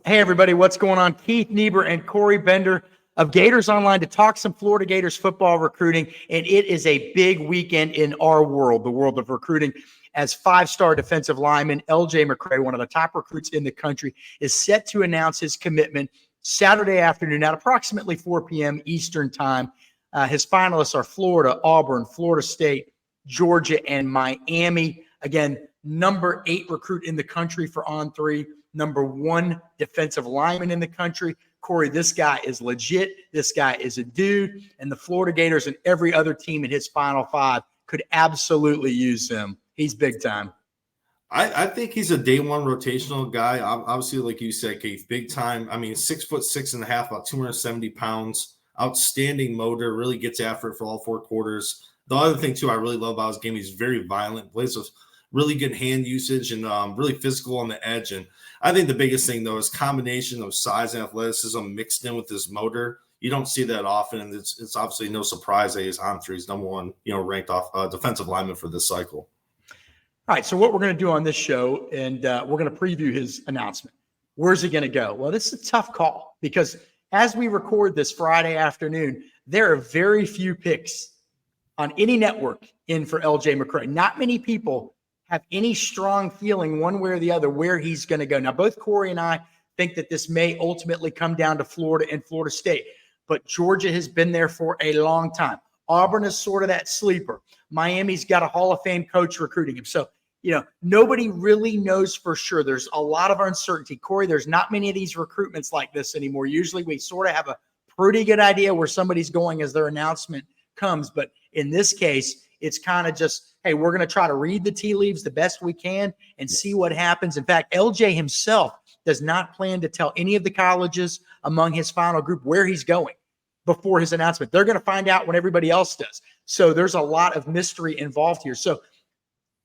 Hey, everybody, what's going on? Keith Niebuhr and Corey Bender of Gators Online to talk some Florida Gators football recruiting. And it is a big weekend in our world, the world of recruiting, as five-star defensive lineman LJ McCrae, one of the top recruits in the country, is set to announce his commitment Saturday afternoon at approximately 4 p.m. Eastern time. His finalists are Florida, Auburn, Florida State, Georgia, and Miami. Again, number 8 recruit in the country for On3, number 1 defensive lineman in the country. Corey, this guy is legit. This guy is a dude. And the Florida Gators and every other team in his Final Five could absolutely use him. He's big time. I think he's a day one rotational guy. Obviously, like you said, Keith, big time. I mean, 6'6.5", about 270 pounds. Outstanding motor, really gets after it for all 4 quarters. The other thing, too, I really love about his game, he's very violent, plays with really good hand usage and really physical on the edge. And I think the biggest thing, though, is combination of size and athleticism mixed in with his motor. You don't see that often, and it's obviously no surprise that he's On3's number 1, ranked off defensive lineman for this cycle. All right, so what we're going to do on this show, and we're going to preview his announcement. Where's he going to go? Well, this is a tough call because as we record this Friday afternoon, there are very few picks on any network in for LJ McCrae. Not many people have any strong feeling one way or the other where he's going to go. Now, both Corey and I think that this may ultimately come down to Florida and Florida State, but Georgia has been there for a long time. Auburn is sort of that sleeper. Miami's got a Hall of Fame coach recruiting him. So, nobody really knows for sure. There's a lot of uncertainty. Corey, there's not many of these recruitments like this anymore. Usually we sort of have a pretty good idea where somebody's going as their announcement comes. But in this case, it's kind of just, hey, we're going to try to read the tea leaves the best we can and see what happens. In fact, LJ himself does not plan to tell any of the colleges among his final group where he's going before his announcement. They're going to find out when everybody else does. So there's a lot of mystery involved here. So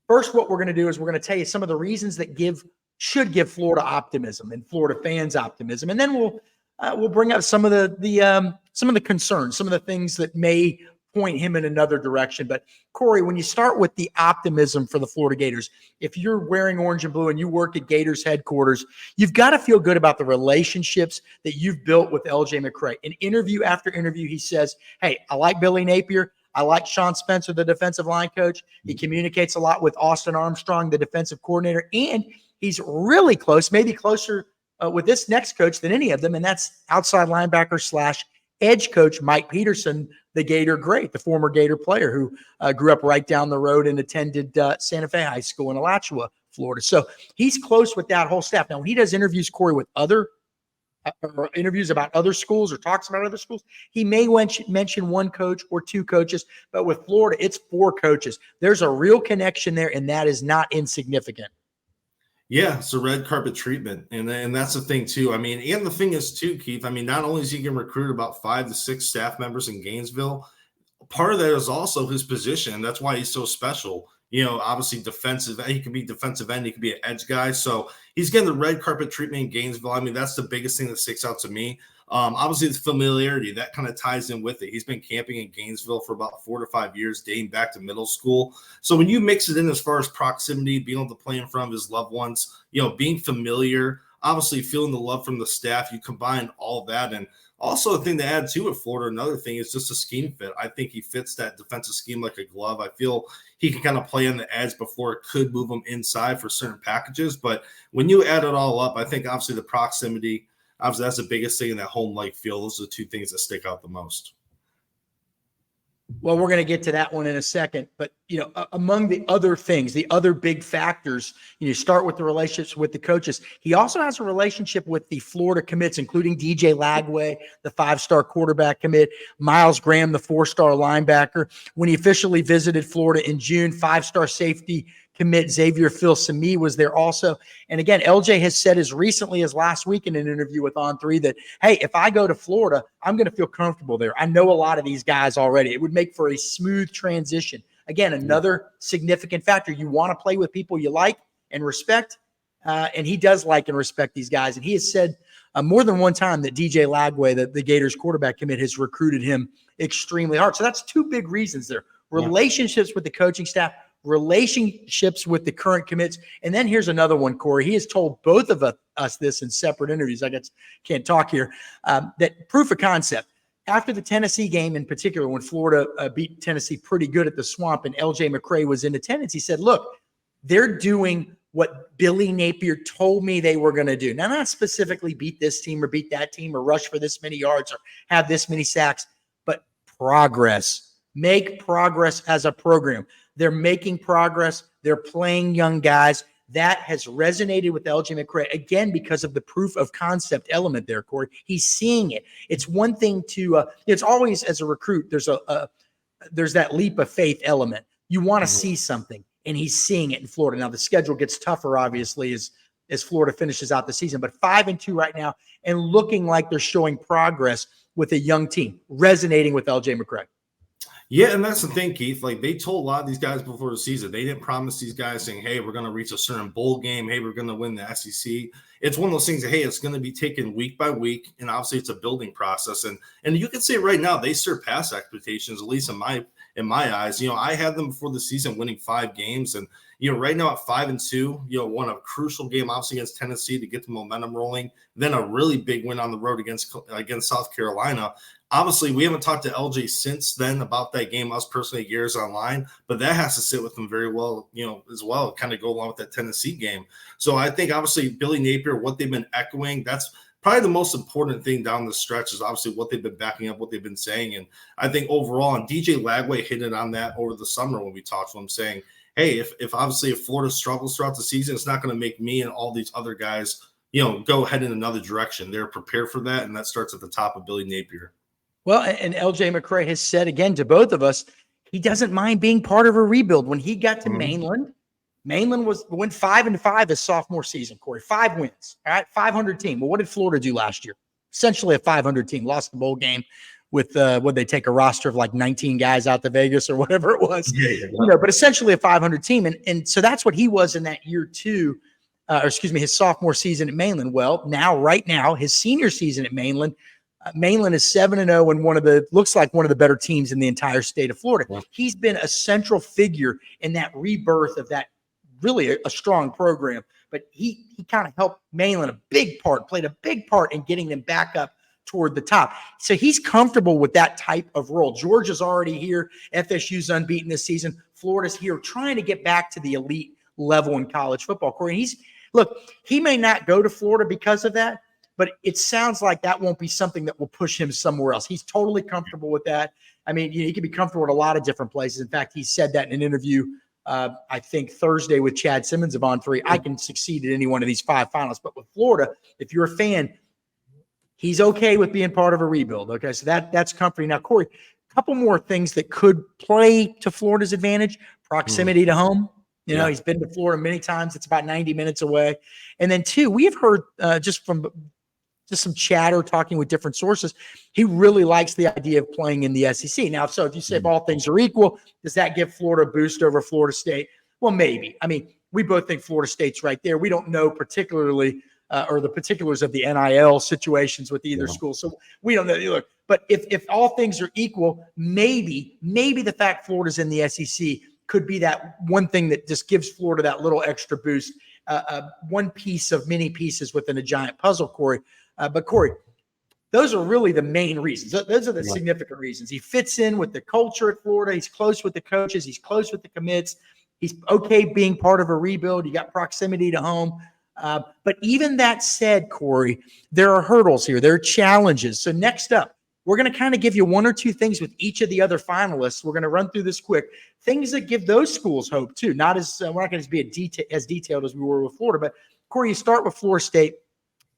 first, what we're going to do is we're going to tell you some of the reasons that should give Florida optimism and Florida fans optimism, and then we'll bring up some of the concerns, some of the things that may point him in another direction. But Corey, when you start with the optimism for the Florida Gators, if you're wearing orange and blue and you work at Gators headquarters, you've got to feel good about the relationships that you've built with LJ McCrae. In interview after interview, he says, "Hey, I like Billy Napier. I like Sean Spencer, the defensive line coach. He communicates a lot with Austin Armstrong, the defensive coordinator, and he's really close, maybe closer with this next coach than any of them, and that's outside linebacker / edge coach Mike Peterson, the Gator great, the former Gator player who grew up right down the road and attended Santa Fe High School in Alachua, Florida. So he's close with that whole staff. Now, when he does interviews, Corey, with other or interviews about other schools or talks about other schools, he may mention one coach or 2 coaches, but with Florida, it's 4 coaches. There's a real connection there, and that is not insignificant. Yeah, it's a red carpet treatment, and that's the thing too. I mean, and the thing is too, Keith, I mean, not only is he going to recruit about 5 to 6 staff members in Gainesville, part of that is also his position. That's why he's so special. Obviously defensive. He can be defensive end. He can be an edge guy. So he's getting the red carpet treatment in Gainesville. I mean, that's the biggest thing that sticks out to me. Obviously, the familiarity, that kind of ties in with it. He's been camping in Gainesville for about 4 to 5 years, dating back to middle school. So when you mix it in as far as proximity, being able to play in front of his loved ones, being familiar, obviously feeling the love from the staff, you combine all that. And also a thing to add to with Florida, another thing is just a scheme fit. I think he fits that defensive scheme like a glove. I feel he can kind of play on the edge before it could move him inside for certain packages. But when you add it all up, I think obviously the proximity, obviously that's the biggest thing in that home-like feel. Those are the 2 things that stick out the most. Well, we're going to get to that one in a second. But, among the other things, the other big factors, you start with the relationships with the coaches. He also has a relationship with the Florida commits, including DJ Lagway, the 5-star quarterback commit, Miles Graham, the 4-star linebacker. When he officially visited Florida in June, 5-star safety commit Xavier Phil-Sami was there also. And again, LJ has said as recently as last week in an interview with On3 that, hey, if I go to Florida, I'm going to feel comfortable there. I know a lot of these guys already. It would make for a smooth transition. Again, another significant factor. You want to play with people you like and respect, and he does like and respect these guys. And he has said more than one time that DJ Lagway, the Gators quarterback commit, has recruited him extremely hard. So that's 2 big reasons there. Relationships with the coaching staff, relationships with the current commits. And then here's another one, Corey. He has told both of us this in separate interviews. I guess can't talk here. That proof of concept. After the Tennessee game in particular, when Florida beat Tennessee pretty good at the Swamp and LJ McCrae was in attendance, he said, look, they're doing what Billy Napier told me they were going to do. Now, not specifically beat this team or beat that team or rush for this many yards or have this many sacks, but progress. Make progress as a program. They're making progress. They're playing young guys. That has resonated with LJ McCrae, again, because of the proof of concept element there, Corey. He's seeing it. It's one thing to it's always, as a recruit, there's that leap of faith element. You want to see something, and he's seeing it in Florida. Now, the schedule gets tougher, obviously, as Florida finishes out the season, but 5-2 right now and looking like they're showing progress with a young team, resonating with LJ McCrae. Yeah, and that's the thing, Keith. Like, they told a lot of these guys before the season, they didn't promise these guys saying, hey, we're going to reach a certain bowl game. Hey, we're going to win the SEC. It's one of those things that, hey, it's going to be taken week by week, and obviously it's a building process. And you can say right now they surpass expectations, at least in my eyes. You know, I had them before the season winning 5 games, and you know, right now at 5-2, you know, won a crucial game obviously against Tennessee to get the momentum rolling. Then a really big win on the road against South Carolina. Obviously, we haven't talked to LJ since then about that game, us personally at Gators Online, but that has to sit with him very well, you know, as well, kind of go along with that Tennessee game. So I think obviously Billy Napier, what they've been echoing, that's probably the most important thing down the stretch is obviously what they've been backing up, what they've been saying. And I think overall, and DJ Lagway hit it on that over the summer when we talked to him, saying, hey, if obviously if Florida struggles throughout the season, it's not going to make me and all these other guys, you know, go head in another direction. They're prepared for that, and that starts at the top of Billy Napier. Well, and LJ McCrae has said again to both of us, he doesn't mind being part of a rebuild. When he got to Mainland went 5-5 his sophomore season, Corey. 5 wins, all right, 500 team. Well, what did Florida do last year? Essentially a 500 team. Lost the bowl game with would they take a roster of like 19 guys out to Vegas or whatever it was? Yeah. You know, but essentially a 500 team, and so that's what he was in that year too. His sophomore season at Mainland. Well, right now, his senior season at Mainland. Mainland is 7-0 and looks like one of the better teams in the entire state of Florida. Yeah. He's been a central figure in that rebirth of that really a strong program, but he kind of helped Mainland played a big part in getting them back up toward the top. So he's comfortable with that type of role. Georgia's already here. FSU's unbeaten this season. Florida's here trying to get back to the elite level in college football. Corey, he may not go to Florida because of that, but it sounds like that won't be something that will push him somewhere else. He's totally comfortable with that. I mean, he can be comfortable at a lot of different places. In fact, he said that in an interview, I think Thursday with Chad Simmons of On3. I can succeed at any one of these 5 finalists. But with Florida, if you're a fan, he's okay with being part of a rebuild. Okay, so that's comforting. Now, Corey, a couple more things that could play to Florida's advantage. Proximity to home. You know, he's been to Florida many times. It's about 90 minutes away. And then 2, we have heard just some chatter talking with different sources, he really likes the idea of playing in the SEC. Now, so if you say if all things are equal, does that give Florida a boost over Florida State? Well, maybe. I mean, we both think Florida State's right there. We don't know particularly or the particulars of the NIL situations with either school. So we don't know. Look, but if all things are equal, maybe the fact Florida's in the SEC could be that one thing that just gives Florida that little extra boost, one piece of many pieces within a giant puzzle, Corey. But Corey, those are really the main reasons. Those are the significant reasons. He fits in with the culture at Florida. He's close with the coaches. He's close with the commits. He's okay being part of a rebuild. You got proximity to home. But even that said, Corey, there are hurdles here. There are challenges. So next up, we're going to kind of give you 1 or 2 things with each of the other finalists. We're going to run through this quick. Things that give those schools hope too. Not as we're not going to be as detailed as we were with Florida. But Corey, you start with Florida State.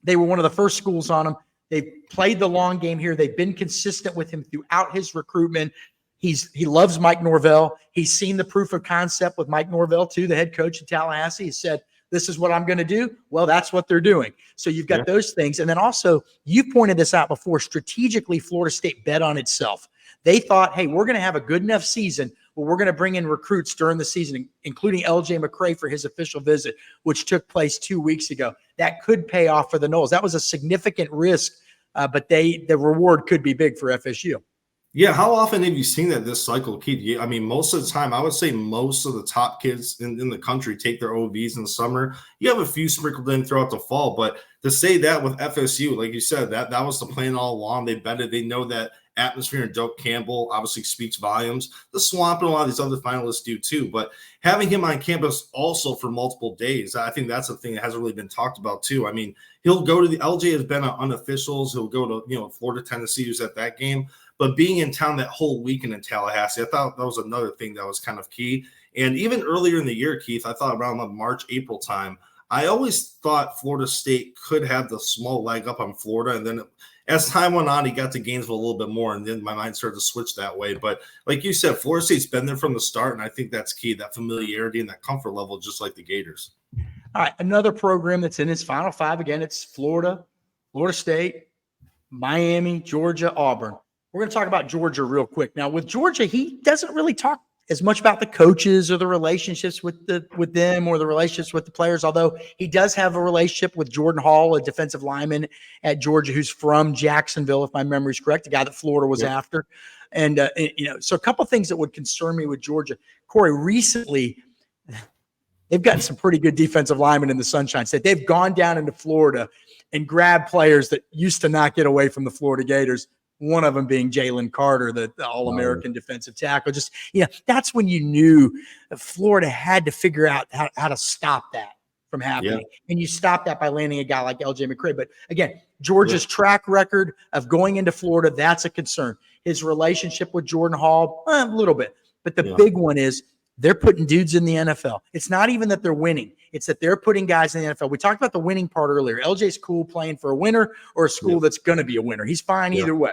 They were one of the first schools on him. They've played the long game here. They've been consistent with him throughout his recruitment. He loves Mike Norvell. He's seen the proof of concept with Mike Norvell, too, the head coach in Tallahassee. He said, this is what I'm going to do. Well, that's what they're doing. So you've got those things. And then also, you pointed this out before, strategically, Florida State bet on itself. They thought, hey, we're going to have a good enough season where we're going to bring in recruits during the season, including LJ McCrae for his official visit, which took place 2 weeks ago. That could pay off for the Noles. That was a significant risk, but the reward could be big for FSU. Yeah, how often have you seen that this cycle, Keith? I mean, most of the time, I would say most of the top kids in the country take their OVs in the summer. You have a few sprinkled in throughout the fall, but to say that with FSU, like you said, that was the plan all along. They betted. They know that atmosphere and Doak Campbell obviously speaks volumes. The Swamp and a lot of these other finalists do too. But having him on campus also for multiple days, I think that's a thing that hasn't really been talked about too. I mean, he'll go to the LJ has been on unofficials. He'll go to Florida, Tennessee, who's at that game. But being in town that whole weekend in Tallahassee, I thought that was another thing that was kind of key. And even earlier in the year, Keith, I thought around the March, April time, I always thought Florida State could have the small leg up on Florida. And then as time went on, he got to Gainesville a little bit more. And then my mind started to switch that way. But like you said, Florida State's been there from the start. And I think that's key, that familiarity and that comfort level, just like the Gators. All right, another program that's in his Final Five. Again, it's Florida, Florida State, Miami, Georgia, Auburn. We're going to talk about Georgia real quick. Now, with Georgia, he doesn't really talk as much about the coaches or the relationships with them or the relationships with the players, although he does have a relationship with Jordan Hall, a defensive lineman at Georgia who's from Jacksonville, if my memory is correct, the guy that Florida was after. And, so a couple of things that would concern me with Georgia. Corey, recently they've gotten some pretty good defensive linemen in the Sunshine State. They've gone down into Florida and grabbed players that used to not get away from the Florida Gators. One of them being Jalen Carter, the All-American defensive tackle. Just, that's when you knew Florida had to figure out how to stop that from happening. Yeah. And you stop that by landing a guy like LJ McCrae. But again, Georgia's track record of going into Florida, that's a concern. His relationship with Jordan Hall, a little bit. But the big one is they're putting dudes in the NFL. It's not even that they're winning. It's that they're putting guys in the NFL. We talked about the winning part earlier. LJ's cool playing for a winner or a school that's going to be a winner. He's fine either way.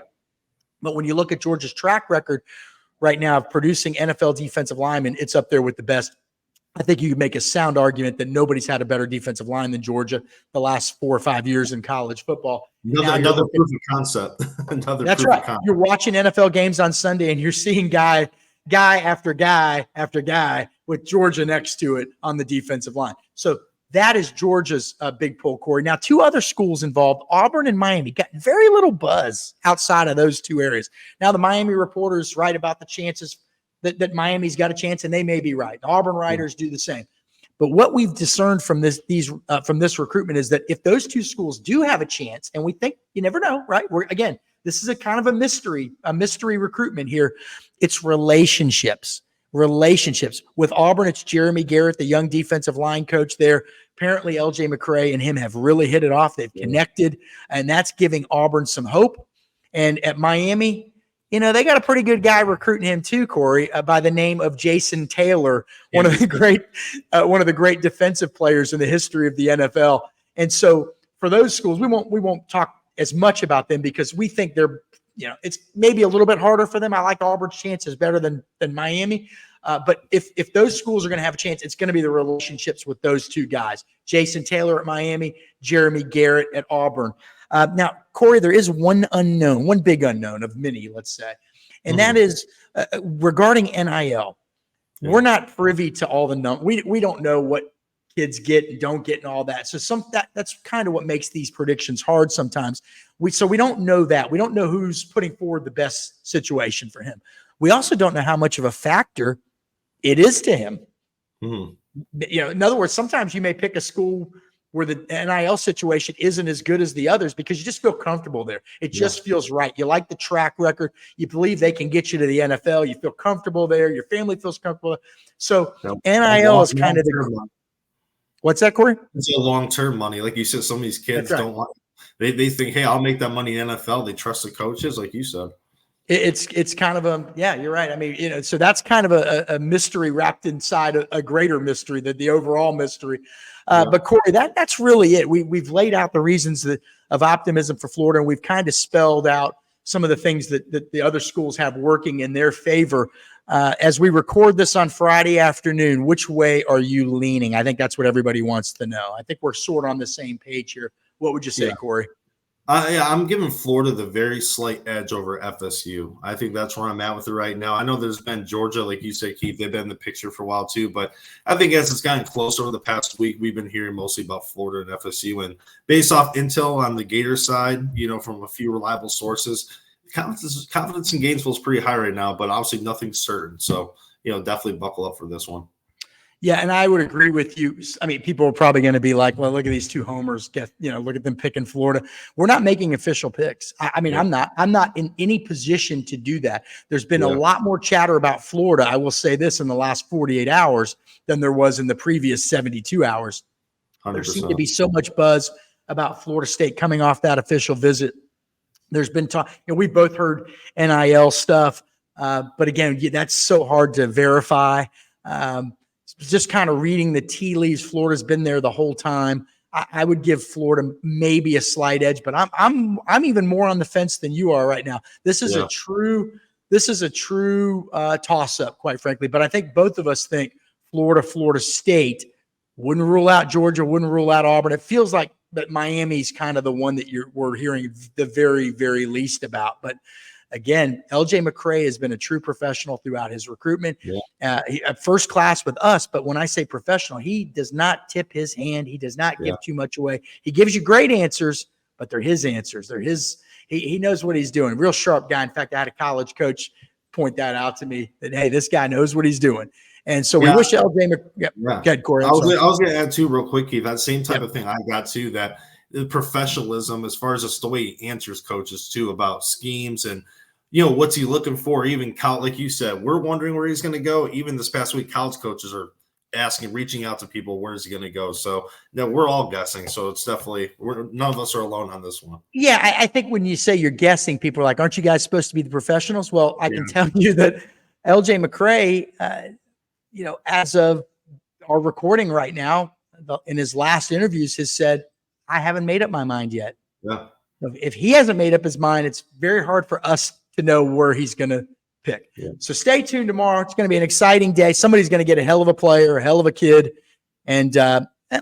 But when you look at Georgia's track record right now of producing NFL defensive linemen, it's up there with the best. I think you could make a sound argument that nobody's had a better defensive line than Georgia the last 4 or 5 years in college football. Another proof of concept. That's right. You're watching NFL games on Sunday, and you're seeing guy after guy after guy with Georgia next to it on the defensive line. So that is Georgia's big pull, Corey. Now, 2 other schools involved, Auburn and Miami, got very little buzz outside of those 2 areas. Now, the Miami reporters write about the chances that Miami's got a chance, and they may be right. The Auburn writers do the same. But what we've discerned from this recruitment is that if those 2 schools do have a chance, and we think you never know, right? Again, this is a kind of a mystery recruitment here. It's relationships. With Auburn, it's Jeremy Garrett, the young defensive line coach there. Apparently, LJ McCrae and him have really hit it off. They've connected, and that's giving Auburn some hope. And at Miami, they got a pretty good guy recruiting him too, Corey, by the name of Jason Taylor, one of the great defensive players in the history of the NFL. And so for those schools, we won't talk as much about them because we think they're, it's maybe a little bit harder for them. I like Auburn's chances better than Miami. But if those schools are going to have a chance, it's going to be the relationships with those 2 guys, Jason Taylor at Miami, Jeremy Garrett at Auburn. Now, Corey, there is one big unknown of many, let's say, and that is regarding NIL. Yeah. We're not privy to all the numbers. We don't know what kids get and don't get and all that. So that's kind of what makes these predictions hard sometimes. We don't know that. We don't know who's putting forward the best situation for him. We also don't know how much of a factor it is to him. Mm-hmm. In other words, sometimes you may pick a school where the NIL situation isn't as good as the others because you just feel comfortable there. It just feels right. You like the track record. You believe they can get you to the NFL. You feel comfortable there. Your family feels comfortable. So NIL is kind of the – what's that, Corey? It's a long-term money. Like you said, some of these kids don't want – they think, hey, I'll make that money in the NFL. They trust the coaches, like you said. It's kind of you're right. I mean, so that's kind of a mystery wrapped inside a greater mystery, the overall mystery. But Corey, that's really it. We've laid out the reasons of optimism for Florida, and we've kind of spelled out some of the things that the other schools have working in their favor. As we record this on Friday afternoon, which way are you leaning? I think that's what everybody wants to know. I think we're sort of on the same page here. What would you say, Corey? I'm giving Florida the very slight edge over FSU. I think that's where I'm at with it right now. I know there's been Georgia, like you said, Keith, they've been in the picture for a while too, but I think as it's gotten close over the past week, we've been hearing mostly about Florida and FSU. And based off intel on the Gators side, from a few reliable sources, confidence in Gainesville is pretty high right now, but obviously nothing's certain. So, definitely buckle up for this one. Yeah, and I would agree with you. I mean, people are probably going to be like, well, look at these two homers. Look at them picking Florida. We're not making official picks. I mean, Yeah. I'm not in any position to do that. There's been a lot more chatter about Florida, I will say this, in the last 48 hours than there was in the previous 72 hours. 100%. There seemed to be so much buzz about Florida State coming off that official visit. There's been talk, we both heard NIL stuff, but again, that's so hard to verify. Just kind of reading the tea leaves, Florida's been there the whole time. I would give Florida maybe a slight edge, but I'm even more on the fence than you are right now. This is a true toss-up, quite frankly. But I think both of us think Florida State wouldn't rule out Georgia, wouldn't rule out Auburn. It feels like that Miami's kind of the one that we're hearing the very, very least about. But again, LJ McCray has been a true professional throughout his recruitment. First class with us, but when I say professional, he does not tip his hand. He does not give too much away. He gives you great answers, but they're his answers. They're his. He knows what he's doing. Real sharp guy. In fact, I had a college coach point that out to me that, hey, this guy knows what he's doing. And so we wish LJ McCray. Go ahead, Corey. I was going to add too, real quick, Keith. That same type of thing I got too. That the professionalism, as far as the way he answers coaches too about schemes and what's he looking for. Even like you said, we're wondering where he's going to go. Even this past week, college coaches are reaching out to people, where is he going to go? So we're all guessing. So it's definitely none of us are alone on this one. Yeah, I think when you say you're guessing, people are like, aren't you guys supposed to be the professionals? Well, I can tell you that LJ McCray, as of our recording right now, in his last interviews, has said, I haven't made up my mind yet. Yeah. If he hasn't made up his mind, it's very hard for us to know where he's going to pick. Yeah. So stay tuned tomorrow. It's going to be an exciting day. Somebody's going to get a hell of a player, a hell of a kid. And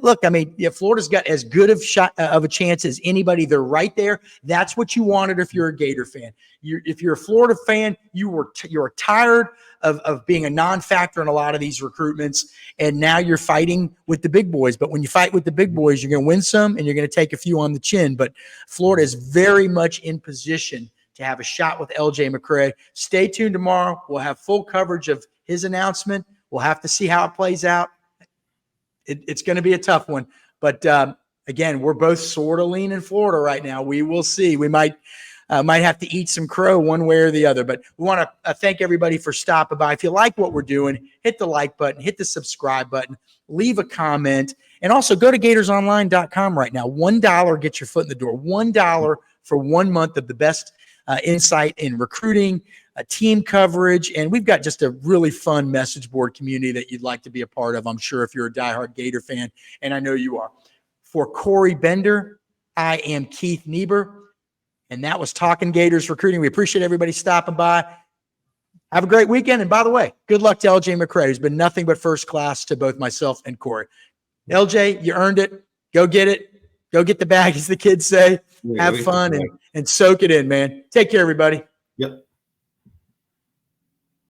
look, I mean, Florida's got as good of a chance as anybody. They're right there. That's what you wanted if you're a Gator fan. If you're a Florida fan, you're tired of being a non-factor in a lot of these recruitments, and now you're fighting with the big boys. But when you fight with the big boys, you're going to win some, and you're going to take a few on the chin. But Florida is very much in position to have a shot with LJ McCray. Stay tuned tomorrow. We'll have full coverage of his announcement. We'll have to see how it plays out. It's going to be a tough one. But, again, we're both sort of leaning Florida right now. We will see. We might have to eat some crow one way or the other. But we want to thank everybody for stopping by. If you like what we're doing, hit the like button, hit the subscribe button, leave a comment, and also go to GatorsOnline.com right now. $1 gets your foot in the door. $1 for 1 month of the best insight in recruiting, team coverage, and we've got just a really fun message board community that you'd like to be a part of, I'm sure, if you're a diehard Gator fan, and I know you are. For Corey Bender, I am Keith Niebuhr, and that was Talking Gators Recruiting. We appreciate everybody stopping by. Have a great weekend, and by the way, good luck to LJ McCray, who's been nothing but first class to both myself and Corey. LJ, you earned it. Go get it. Go get the bag, as the kids say. Have fun and soak it in, man. Take care, everybody. Yep.